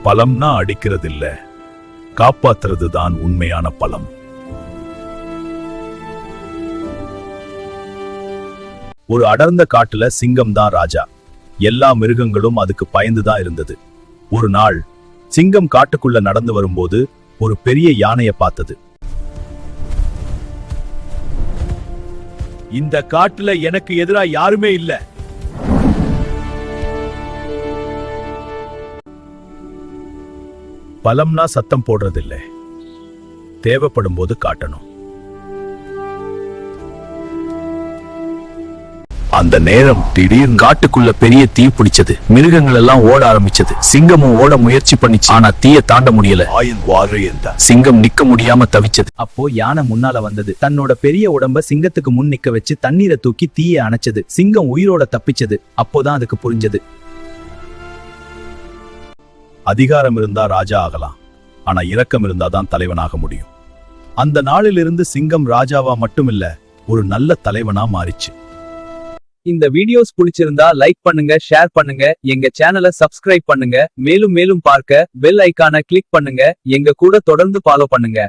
பலம்னா அடிக்கிறது இல்ல, காப்பாத்துறது தான் உண்மையான பலம். ஒரு அடர்ந்த காட்டுல சிங்கம் தான் ராஜா. எல்லா மிருகங்களும் அதுக்கு பயந்துதான் இருந்தது. ஒரு நாள் சிங்கம் காட்டுக்குள்ள நடந்து வரும்போது ஒரு பெரிய யானையை பார்த்தது. இந்த காட்டுல எனக்கு எதிரா யாருமே இல்ல. பலம்னா சத்தம் போடுறதில்ல, தேவைப்படும் போது காட்டணும். அந்த நேரம் திடீர்னு காட்டுக்குள்ள பெரிய தீ பிடிச்சது. மிருகங்கள் எல்லாம் ஓட ஆரம்பிச்சது. சிங்கமும் ஓட முயற்சி பண்ணிச்சு, ஆனா தீய தாண்ட முடியல. சிங்கம் நிக்க முடியாம தவிச்சது. அப்போ யானை முன்னால வந்தது. தன்னோட பெரிய உடம்ப சிங்கத்துக்கு முன் நிக்க வச்சு தண்ணீரை தூக்கி தீய அணைச்சது. சிங்கம் உயிரோட தப்பிச்சது. அப்போதான் அதுக்கு புரிஞ்சது, அதிகாரம் இருந்தா ராஜா ஆகலாம், ஆனா இரக்கம் இருந்தாதான் தலைவனாக முடியும். அந்த நாளிலிருந்து சிங்கம் ராஜாவா மட்டுமில்ல, ஒரு நல்ல தலைவனா மாறிச்சு. இந்த வீடியோஸ் பிடிச்சிருந்தா லைக் பண்ணுங்க, ஷேர் பண்ணுங்க, எங்க சேனலை சப்ஸ்கிரைப் பண்ணுங்க. மேலும் மேலும் பார்க்க பெல் ஐகானை கிளிக் பண்ணுங்க. எங்க கூட தொடர்ந்து ஃபாலோ பண்ணுங்க.